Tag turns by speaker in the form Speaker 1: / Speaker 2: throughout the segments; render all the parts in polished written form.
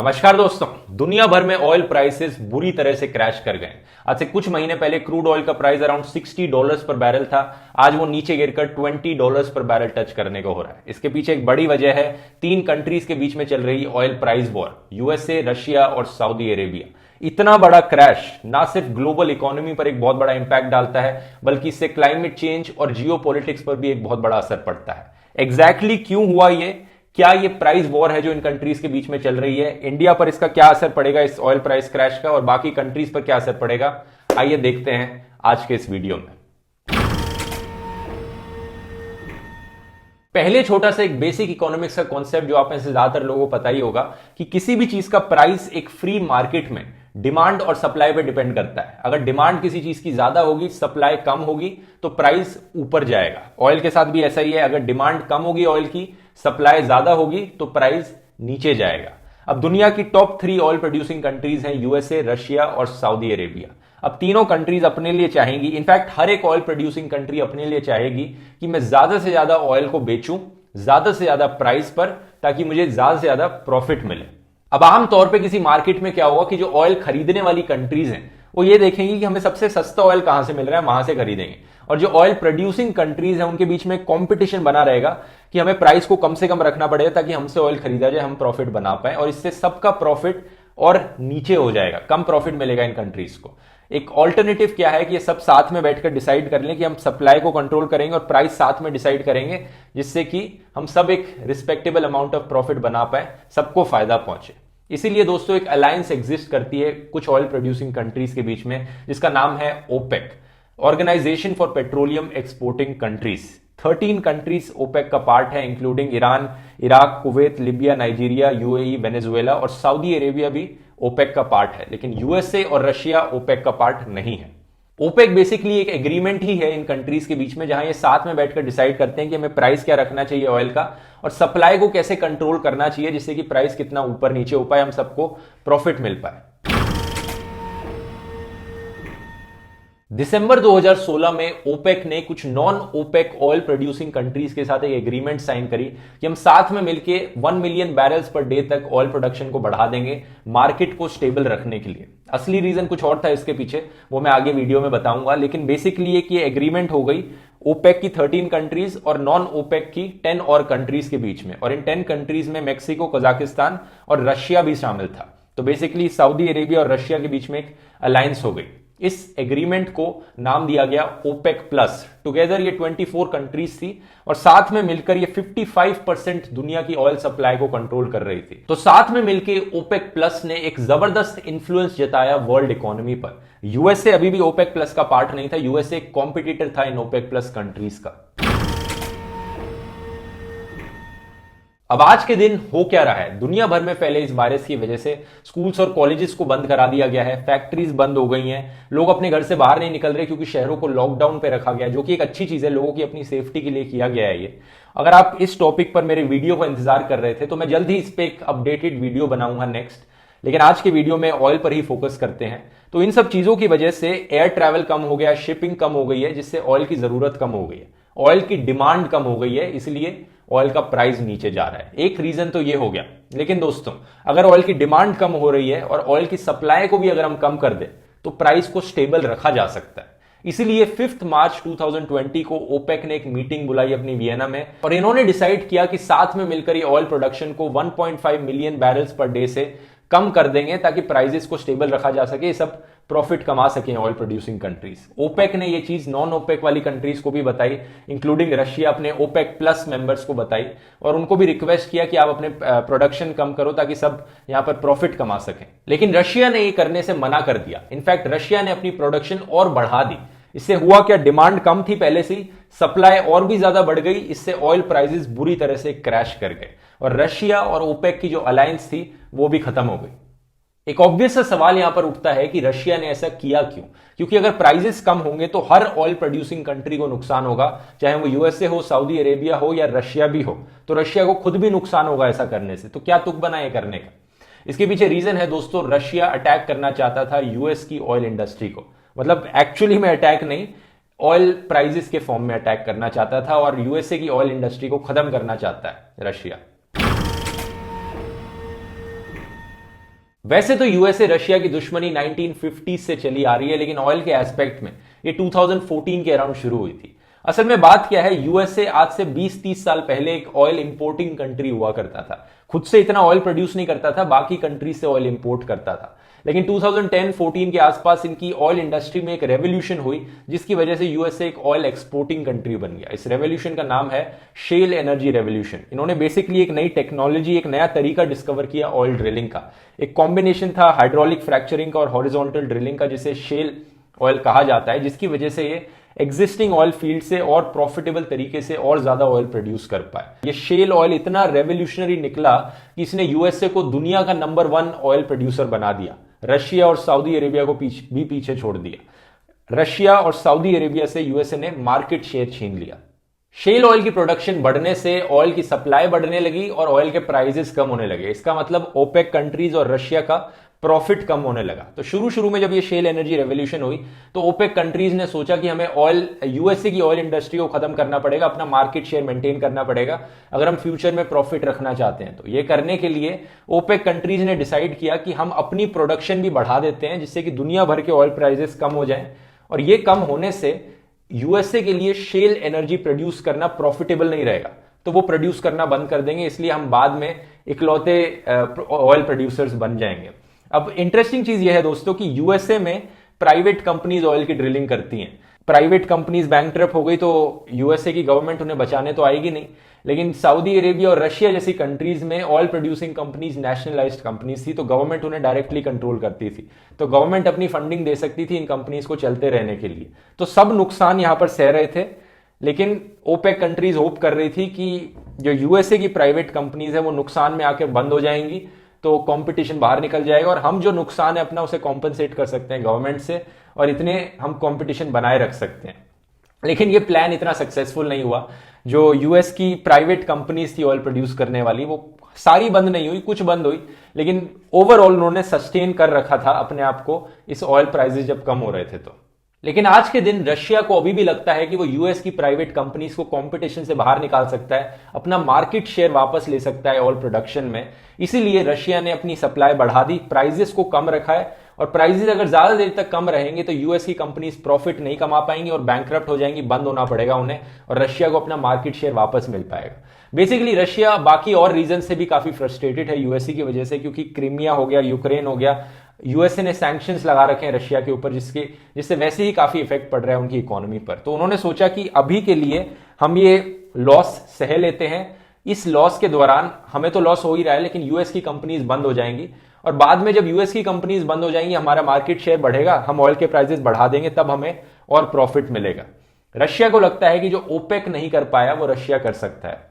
Speaker 1: नमस्कार दोस्तों। दुनिया भर में ऑयल प्राइसेस बुरी तरह से क्रैश कर गए। आज से कुछ महीने पहले क्रूड ऑयल का प्राइस अराउंड $60 पर बैरल था। आज वो नीचे गिरकर $20 पर बैरल टच करने को हो रहा है। इसके पीछे एक बड़ी वजह है तीन कंट्रीज के बीच में चल रही oil price war, USA, Russia और सऊदी अरेबिया। इतना बड़ा क्रैश ना सिर्फ ग्लोबल इकोनॉमी पर एक बहुत बड़ा इंपैक्ट डालता है, बल्कि इससे क्लाइमेट चेंज और जियोपॉलिटिक्स पर भी एक बहुत बड़ा असर पड़ता है। एग्जैक्टली क्यों हुआ ये? क्या ये प्राइस वॉर है जो इन कंट्रीज के बीच में चल रही है? इंडिया पर इसका क्या असर पड़ेगा इस ऑयल प्राइस क्रैश का, और बाकी कंट्रीज पर क्या असर पड़ेगा? आइए देखते हैं आज के इस वीडियो में। पहले छोटा सा एक बेसिक इकोनॉमिक्स का कॉन्सेप्ट जो आप में से ज्यादातर लोगों को पता ही होगा कि किसी भी चीज का प्राइस एक फ्री मार्केट में डिमांड और सप्लाई पे डिपेंड करता है। अगर डिमांड किसी चीज की ज्यादा होगी, सप्लाई कम होगी, तो प्राइस ऊपर जाएगा। ऑयल के साथ भी ऐसा ही है, अगर डिमांड कम होगी ऑयल की, सप्लाई ज्यादा होगी, तो प्राइस नीचे जाएगा। अब दुनिया की टॉप 3 ऑयल प्रोड्यूसिंग कंट्रीज हैं यूएसए, रशिया और सऊदी अरेबिया। अब तीनों कंट्रीज अपने लिए चाहेंगी, इनफैक्ट हर एक ऑयल प्रोड्यूसिंग कंट्री अपने लिए चाहेगी कि मैं ज्यादा से ज्यादा ऑयल को बेचूं ज्यादा से ज्यादा प्राइस पर, ताकि मुझे ज्यादा से ज्यादा प्रॉफिट मिले। अब आमतौर पे किसी मार्केट में क्या होगा कि जो ऑयल खरीदने वाली कंट्रीज हैं वो ये देखेंगी कि हमें सबसे सस्ता ऑयल कहां से मिल रहा है, वहां से खरीदेंगे। और जो ऑयल प्रोड्यूसिंग कंट्रीज हैं उनके बीच में कंपटीशन बना रहेगा कि हमें प्राइस को कम से कम रखना पड़ेगा ताकि हमसे ऑयल खरीदा जाए, हम प्रॉफिट बना पाए, और इससे सबका प्रॉफिट और नीचे हो जाएगा, कम प्रॉफिट मिलेगा इन कंट्रीज को। एक ऑल्टरनेटिव क्या है कि ये सब साथ में बैठकर डिसाइड कर लें कि हम सप्लाई को कंट्रोल करेंगे और प्राइस साथ में डिसाइड करेंगे, जिससे कि हम सब एक रिस्पेक्टेबल अमाउंट ऑफ प्रॉफिट बना पाए, सबको फायदा पहुंचे। इसीलिए दोस्तों एक अलायंस एग्जिस्ट करती है कुछ ऑयल प्रोड्यूसिंग कंट्रीज के बीच में, जिसका नाम है OPEC, organization for petroleum exporting countries. 13 countries OPEC का पार्ट है, including Iran, Iraq, Kuwait, Libya, Nigeria, UAE, Venezuela और सऊदी अरेबिया भी ओपेक का पार्ट है। लेकिन यूएसए और रशिया ओपेक का पार्ट नहीं है। ओपेक बेसिकली एक एग्रीमेंट ही है इन कंट्रीज के बीच में, जहां ये साथ में बैठकर डिसाइड करते हैं कि हमें प्राइस क्या रखना चाहिए ऑयल का, और सप्लाई को कैसे कंट्रोल करना चाहिए जिससे कि प्राइस कितना ऊपर नीचे हो पाए, हम सबको प्रॉफिट मिल पाए। दिसंबर 2016 में ओपेक ने कुछ non OPEC oil producing countries के साथ एक एग्रीमेंट साइन करी कि हम साथ में मिलकर 1 मिलियन बैरल्स पर डे तक ऑयल प्रोडक्शन को बढ़ा देंगे, मार्केट को स्टेबल रखने के लिए। असली रीजन कुछ और था इसके पीछे, वो मैं आगे वीडियो में बताऊंगा। लेकिन बेसिकली एक ये एग्रीमेंट हो गई ओपेक की 13 कंट्रीज और नॉन ओपेक की 10 और कंट्रीज के बीच में, और इन 10 कंट्रीज में मेक्सिको, कजाकिस्तान और रशिया भी शामिल था। तो बेसिकली सऊदी अरेबिया और रशिया के बीच में एक अलायंस हो गई। इस एग्रीमेंट को नाम दिया गया ओपेक प्लस। टुगेदर ये 24 कंट्रीज थी और साथ में मिलकर ये 55% दुनिया की ऑयल सप्लाई को कंट्रोल कर रही थी। तो साथ में मिलकर ओपेक प्लस ने एक जबरदस्त इंफ्लुएंस जताया वर्ल्ड इकोनॉमी पर। यूएसए अभी भी ओपेक प्लस का पार्ट नहीं था, यूएसए एक कॉम्पिटिटर था इन ओपेक प्लस कंट्रीज का। अब आज के दिन हो क्या रहा है? दुनिया भर में फैले इस वायरस की वजह से स्कूल्स और कॉलेजेस को बंद करा दिया गया है, फैक्ट्रीज बंद हो गई हैं, लोग अपने घर से बाहर नहीं निकल रहे क्योंकि शहरों को लॉकडाउन पे रखा गया, जो कि एक अच्छी चीज है, लोगों की अपनी सेफ्टी के लिए किया गया है ये। अगर आप इस टॉपिक पर मेरे वीडियो का इंतजार कर रहे थे तो मैं जल्द ही इस पर एक अपडेटेड वीडियो बनाऊंगा नेक्स्ट। लेकिन आज के वीडियो में ऑयल पर ही फोकस करते हैं। तो इन सब चीजों की वजह से एयर ट्रैवल कम हो गया, शिपिंग कम हो गई है, जिससे ऑयल की जरूरत कम हो गई है, ऑयल की डिमांड कम हो गई है, इसलिए ऑयल का प्राइस नीचे जा रहा है। एक रीजन तो ये हो गया। लेकिन दोस्तों अगर ऑयल की डिमांड कम हो रही है और ऑयल की सप्लाई को भी अगर हम कम कर दें तो प्राइस को स्टेबल रखा जा सकता है। इसीलिए 5 मार्च 2020 को ओपेक ने एक मीटिंग बुलाई अपनी वियना में, और इन्होंने डिसाइड किया कि साथ में मिलकर ये ऑयल प्रोडक्शन को 1.5 मिलियन बैरल्स पर डे से कम कर देंगे ताकि प्राइसेस को स्टेबल रखा जा सके, सब प्रॉफिट कमा सकें ऑयल प्रोड्यूसिंग कंट्रीज। ओपेक ने ये चीज नॉन ओपेक वाली कंट्रीज को भी बताई, इंक्लूडिंग रशिया, अपने ओपेक प्लस मेंबर्स को बताई, और उनको भी रिक्वेस्ट किया कि आप अपने प्रोडक्शन कम करो ताकि सब यहां पर प्रॉफिट कमा सकें। लेकिन रशिया ने ये करने से मना कर दिया। इनफैक्ट रशिया ने अपनी प्रोडक्शन और बढ़ा दी। इससे हुआ क्या? डिमांड कम थी पहले से, सप्लाई और भी ज्यादा बढ़ गई, इससे ऑयल प्राइसेस बुरी तरह से क्रैश कर गए और रशिया और ओपेक की जो अलायंस थी वो भी खत्म हो गई। एक ऑब्वियस सा सवाल यहां पर उठता है कि रशिया ने ऐसा किया क्यों? क्योंकि अगर प्राइसेस कम होंगे तो हर ऑयल प्रोड्यूसिंग कंट्री को नुकसान होगा, चाहे वो यूएसए हो, सऊदी अरेबिया हो या रशिया भी हो। तो रशिया को खुद भी नुकसान होगा ऐसा करने से। तो क्या तुक बना ये करने का? इसके पीछे रीजन है दोस्तों, रशिया अटैक करना चाहता था यूएस की ऑयल इंडस्ट्री को। मतलब एक्चुअली में अटैक नहीं, ऑयल प्राइसेस के फॉर्म में अटैक करना चाहता था, और यूएसए की ऑयल इंडस्ट्री को खत्म करना चाहता है रशिया। वैसे तो यूएसए रशिया की दुश्मनी 1950 से चली आ रही है, लेकिन ऑयल के एस्पेक्ट में ये 2014 के अराउंड शुरू हुई थी। असल में बात क्या है, यूएसए आज से 20-30 साल पहले एक ऑयल इंपोर्टिंग कंट्री हुआ करता था। खुद से इतना ऑयल प्रोड्यूस नहीं करता था, बाकी कंट्री से ऑयल इंपोर्ट करता था। लेकिन 2010-14 के आसपास इनकी ऑयल इंडस्ट्री में एक रेवोल्यूशन हुई, जिसकी वजह से यूएसए एक ऑयल एक्सपोर्टिंग कंट्री बन गया। इस रेवोल्यूशन का नाम है शेल एनर्जी रेवोल्यूशन। इन्होंने बेसिकली एक नई टेक्नोलॉजी, एक नया तरीका डिस्कवर किया ऑयल ड्रिलिंग का। एक कॉम्बिनेशन था हाइड्रोलिक फ्रैक्चरिंग का और हॉरिजॉन्टल ड्रिलिंग का, जिसे शेल ऑयल कहा जाता है, जिसकी वजह से ये एग्जिस्टिंग ऑयल फील्ड से और प्रॉफिटेबल तरीके से और ज्यादा ऑयल प्रोड्यूस कर पाए। ये शेल ऑयल इतना रेवोल्यूशनरी निकला कि इसने यूएसए को दुनिया का नंबर 1 ऑयल प्रोड्यूसर बना दिया। रशिया और सऊदी अरेबिया को भी पीछे छोड़ दिया। रशिया और सऊदी अरेबिया से यूएसए ने मार्केट शेयर छीन लिया। शेल ऑयल की प्रोडक्शन बढ़ने से ऑयल की सप्लाई बढ़ने लगी और ऑयल के प्राइसेस कम होने लगे। इसका मतलब ओपेक कंट्रीज और रशिया का प्रॉफिट कम होने लगा। तो शुरू में जब ये शेल एनर्जी रेवोल्यूशन हुई तो ओपेक कंट्रीज ने सोचा कि हमें ऑयल, यूएसए की ऑयल इंडस्ट्री को खत्म करना पड़ेगा, अपना मार्केट शेयर मेंटेन करना पड़ेगा अगर हम फ्यूचर में प्रॉफिट रखना चाहते हैं। तो ये करने के लिए ओपेक कंट्रीज ने डिसाइड किया कि हम अपनी प्रोडक्शन भी बढ़ा देते हैं, जिससे कि दुनिया भर के ऑयल प्राइसेस कम हो जाएं। और ये कम होने से यूएसए के लिए शेल एनर्जी प्रोड्यूस करना प्रॉफिटेबल नहीं रहेगा, तो वो प्रोड्यूस करना बंद कर देंगे। इसलिए हम बाद में इकलौते ऑयल प्रोड्यूसर्स बन जाएंगे। अब इंटरेस्टिंग चीज यह है दोस्तों कि यूएसए में प्राइवेट कंपनीज ऑयल की ड्रिलिंग करती हैं। प्राइवेट कंपनीज बैंकक्रप्ट हो गई तो यूएसए की गवर्नमेंट उन्हें बचाने तो आएगी नहीं, लेकिन सऊदी अरेबिया और रशिया जैसी कंट्रीज में oil producing companies nationalised companies थी, तो गवर्नमेंट उन्हें डायरेक्टली कंट्रोल करती थी। तो गवर्नमेंट अपनी फंडिंग दे सकती थी इन कंपनीज को चलते रहने के लिए। तो सब नुकसान यहां पर सह रहे थे, लेकिन ओपेक कंट्रीज होप कर रही थी कि जो यूएसए की प्राइवेट कंपनीज है वो नुकसान में आकर बंद हो जाएंगी, तो कंपटीशन बाहर निकल जाएगा और हम जो नुकसान है अपना उसे कॉम्पनसेट कर सकते हैं गवर्नमेंट से, और इतने हम कंपटीशन बनाए रख सकते हैं। लेकिन ये प्लान इतना सक्सेसफुल नहीं हुआ। जो यूएस की प्राइवेट कंपनीज थी ऑयल प्रोड्यूस करने वाली, वो सारी बंद नहीं हुई, कुछ बंद हुई, लेकिन ओवरऑल उन्होंने सस्टेन कर रखा था अपने आप को इस ऑयल प्राइसेस जब कम हो रहे थे तो। लेकिन आज के दिन रशिया को अभी भी लगता है कि वो यूएस की प्राइवेट कंपनीज को कंपटीशन से बाहर निकाल सकता है, अपना मार्केट शेयर वापस ले सकता है ऑयल प्रोडक्शन में। इसीलिए रशिया ने अपनी सप्लाई बढ़ा दी, प्राइसेस को कम रखा है, और प्राइसेस अगर ज्यादा देर तक कम रहेंगे तो यूएस की कंपनीज प्रॉफिट नहीं कमा पाएंगी और बैंकक्रप्ट हो जाएंगी, बंद होना पड़ेगा उन्हें, और रशिया को अपना मार्केट शेयर वापस मिल पाएगा। बेसिकली रशिया बाकी और रीजन से भी काफी फ्रस्ट्रेटेड है यूएसए की वजह से, क्योंकि क्रीमिया हो गया, यूक्रेन हो गया, यूएसए ने सैंक्शंस लगा रखे हैं रशिया के ऊपर, जिससे वैसे ही काफी इफेक्ट पड़ रहा है उनकी इकोनॉमी पर। तो उन्होंने सोचा कि अभी के लिए हम ये लॉस सह लेते हैं। इस लॉस के दौरान हमें तो लॉस हो ही रहा है, लेकिन यूएस की कंपनीज बंद हो जाएंगी, और बाद में जब यूएस की कंपनीज बंद हो जाएंगी हमारा मार्केट शेयर बढ़ेगा, हम ऑयल के प्राइसेस बढ़ा देंगे, तब हमें और प्रॉफिट मिलेगा। रशिया को लगता है कि जो ओपेक नहीं कर पाया वो रशिया कर सकता है।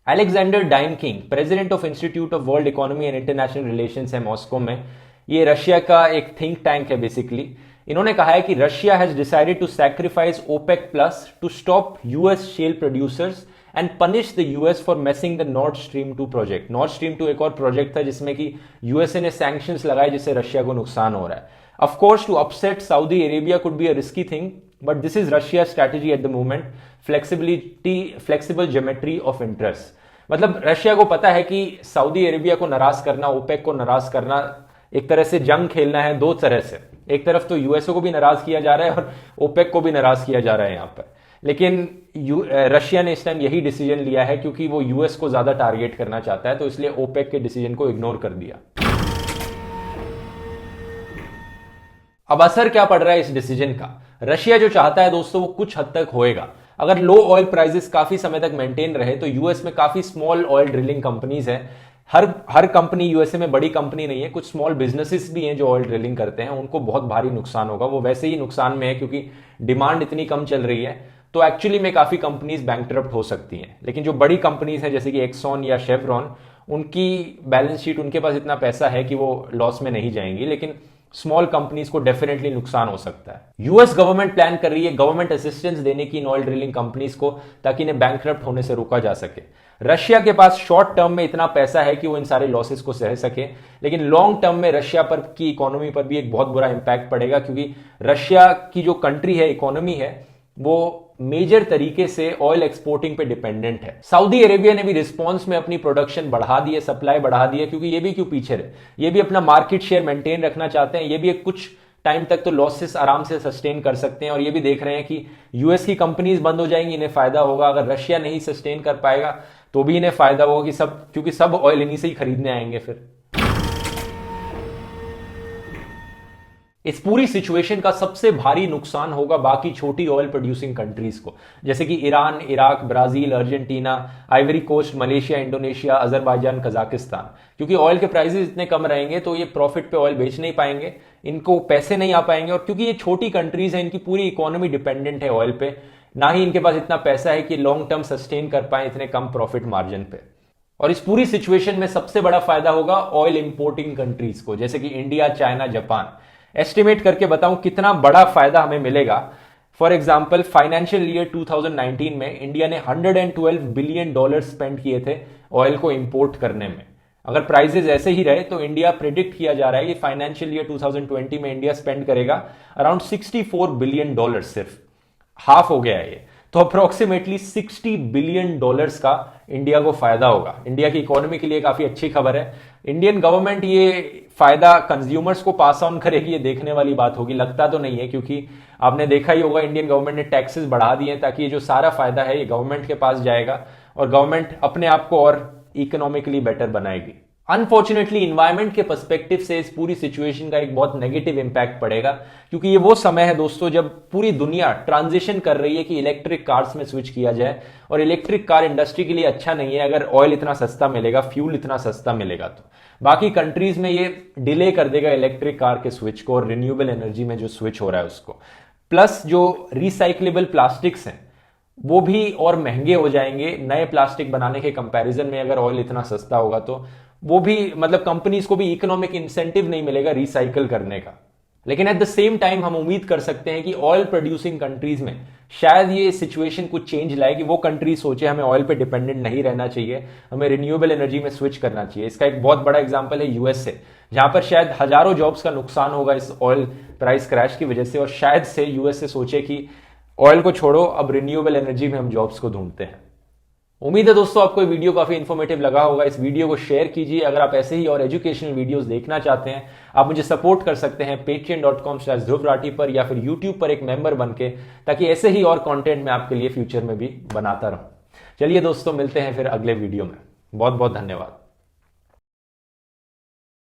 Speaker 1: Alexander Dynkin, president of institute of world economy and international relations है मॉस्को में, ये रशिया का एक थिंक टैंक है बेसिकली। इन्होंने कहा है कि Russia has decided to sacrifice OPEC plus to stop US shale producers and punish the US for messing the North Stream 2 project. North Stream 2 एक और प्रोजेक्ट था जिसमें कि यूएसए ने सैंक्शंस लगाए, जिससे रशिया को नुकसान हो रहा है। Of course to upset Saudi Arabia could be a risky thing, but this is Russia strategy at the moment, flexible geometry of interest. मतलब रशिया को पता है कि सऊदी अरेबिया को नाराज करना, ओपेक को नाराज करना, एक तरह से जंग खेलना है दो तरह से। एक तरफ तो यूएसए को भी नाराज किया जा रहा है और ओपेक को भी नाराज किया जा रहा है यहां पर। लेकिन रशिया ने इस टाइम यही डिसीजन लिया है क्योंकि वो यूएस को ज्यादा टारगेट करना चाहता है, तो इसलिए ओपेक के डिसीजन को इग्नोर कर दिया। अब असर क्या पड़ रहा है इस डिसीजन का? रशिया जो चाहता है दोस्तों वो कुछ हद तक होएगा। अगर लो ऑयल प्राइसेस काफी समय तक मेंटेन रहे तो यूएस में काफी स्मॉल ऑयल ड्रिलिंग कंपनीज हैं। हर कंपनी यूएसए में बड़ी कंपनी नहीं है, कुछ स्मॉल बिजनेसेस भी हैं जो ऑयल ड्रिलिंग करते हैं, उनको बहुत भारी नुकसान होगा। वो वैसे ही नुकसान में है क्योंकि डिमांड इतनी कम चल रही है, तो एक्चुअली में काफी कंपनीज बैंकक्रप्ट हो सकती हैं। लेकिन जो बड़ी कंपनीज हैं जैसे कि एक्सॉन या शेवरॉन, उनकी बैलेंस शीट, उनके पास इतना पैसा है कि वो लॉस में नहीं जाएंगी, लेकिन स्मॉल कंपनीज को डेफिनेटली नुकसान हो सकता है। यूएस गवर्नमेंट प्लान कर रही है गवर्नमेंट असिस्टेंस देने की इन ऑयल ड्रिलिंग कंपनीज को, ताकि इन्हें बैंकक्रप्ट होने से रोका जा सके। रशिया के पास शॉर्ट टर्म में इतना पैसा है कि वो इन सारे लॉसेस को सह सके, लेकिन लॉन्ग टर्म में रशिया पर की इकोनॉमी पर भी एक बहुत बुरा इंपैक्ट पड़ेगा, क्योंकि रशिया की जो कंट्री है, इकोनॉमी है, वो मेजर तरीके से ऑयल एक्सपोर्टिंग पे डिपेंडेंट है। सऊदी अरेबिया ने भी रिस्पॉन्स में अपनी प्रोडक्शन बढ़ा दी है, सप्लाई बढ़ा दी है, क्योंकि ये भी क्यों पीछे रहे, ये भी अपना मार्केट शेयर मेंटेन रखना चाहते हैं। ये भी एक कुछ टाइम तक तो लॉसेस आराम से सस्टेन कर सकते हैं, और ये भी देख रहे हैं कि यूएस की कंपनीज बंद हो जाएंगी, इन्हें फायदा होगा। अगर रशिया नहीं सस्टेन कर पाएगा तो भी इन्हें फायदा होगा कि सब, क्योंकि सब ऑयल इन्हीं से ही खरीदने आएंगे फिर। इस पूरी सिचुएशन का सबसे भारी नुकसान होगा बाकी छोटी ऑयल प्रोड्यूसिंग कंट्रीज को, जैसे कि Iran, Iraq, Brazil, Argentina, Ivory Coast, Malaysia, Indonesia, Azerbaijan, Kazakhstan. क्योंकि ऑयल के प्राइसेस इतने कम रहेंगे तो ये प्रॉफिट पे ऑयल बेच नहीं पाएंगे, इनको पैसे नहीं आ पाएंगे, और क्योंकि ये छोटी कंट्रीज हैं, इनकी पूरी इकोनॉमी डिपेंडेंट है ऑयल पे, ना ही इनके पास इतना पैसा है कि लॉन्ग टर्म सस्टेन कर पाए इतने कम प्रॉफिट मार्जिन पे। और इस पूरी सिचुएशन में सबसे बड़ा फायदा होगा ऑयल इंपोर्टिंग कंट्रीज को, जैसे कि इंडिया, चाइना, जापान। एस्टिमेट करके बताऊं कितना बड़ा फायदा हमें मिलेगा। फॉर एग्जांपल फाइनेंशियल ईयर 2019 में इंडिया ने $112 बिलियन स्पेंड किए थे ऑयल को इंपोर्ट करने में। अगर प्राइसेस ऐसे ही रहे तो इंडिया प्रिडिक्ट किया जा रहा है कि फाइनेंशियल ईयर 2020 में इंडिया स्पेंड करेगा अराउंड $64 बिलियन, सिर्फ हाफ हो गया है ये। तो अप्रोक्सीमेटली $60 बिलियन का इंडिया को फायदा होगा। इंडिया की इकोनॉमी के लिए काफी अच्छी खबर है। इंडियन गवर्नमेंट ये फायदा कंज्यूमर्स को पास ऑन करेगी, ये देखने वाली बात होगी। लगता तो नहीं है, क्योंकि आपने देखा ही होगा इंडियन गवर्नमेंट ने टैक्सेस बढ़ा दिए ताकि ये जो सारा फायदा है ये गवर्नमेंट के पास जाएगा और गवर्नमेंट अपने आप को और इकोनॉमिकली बेटर बनाएगी। अनफॉर्चुनेटली इन्वायरमेंट के पर्सपेक्टिव से इस पूरी सिचुएशन का एक बहुत नेगेटिव इंपैक्ट पड़ेगा, क्योंकि ये वो समय है दोस्तों जब पूरी दुनिया ट्रांजिशन कर रही है कि इलेक्ट्रिक कार्स में स्विच किया जाए, और इलेक्ट्रिक कार इंडस्ट्री के लिए अच्छा नहीं है अगर ऑयल इतना सस्ता मिलेगा, फ्यूल इतना सस्ता मिलेगा। तो बाकी कंट्रीज में ये डिले कर देगा इलेक्ट्रिक कार के स्विच को और रिन्यूएबल एनर्जी में जो स्विच हो रहा है उसको। प्लस जो रिसाइक्लेबल प्लास्टिक्स हैं वो भी और महंगे हो जाएंगे नए प्लास्टिक बनाने के कंपैरिजन में। अगर ऑयल इतना सस्ता होगा तो वो भी, मतलब कंपनीज को भी इकोनॉमिक इंसेंटिव नहीं मिलेगा रिसाइकल करने का। लेकिन एट द सेम टाइम हम उम्मीद कर सकते हैं कि ऑयल प्रोड्यूसिंग कंट्रीज में शायद ये सिचुएशन कुछ चेंज लाए कि वो कंट्री सोचे हमें ऑयल पे डिपेंडेंट नहीं रहना चाहिए, हमें रिन्यूएबल एनर्जी में स्विच करना चाहिए। इसका एक बहुत बड़ा एग्जांपल है यूएसए, जहां पर शायद हजारों जॉब्स का नुकसान होगा इस ऑयल प्राइस क्रैश की वजह से, और शायद से यूएसए सोचे कि ऑयल को छोड़ो, अब रिन्यूएबल एनर्जी में हम जॉब्स को ढूंढते हैं। उम्मीद है दोस्तों आपको ये वीडियो काफी इन्फॉर्मेटिव लगा होगा। इस वीडियो को शेयर कीजिए। अगर आप ऐसे ही और एजुकेशनल वीडियोस देखना चाहते हैं आप मुझे सपोर्ट कर सकते हैं patreon.com/ध्रुव राठी पर, या फिर यूट्यूब पर एक मेंबर बनके, ताकि ऐसे ही और कंटेंट मैं आपके लिए फ्यूचर में भी बनाता रहूं। चलिए दोस्तों, मिलते हैं फिर अगले वीडियो में। बहुत बहुत धन्यवाद।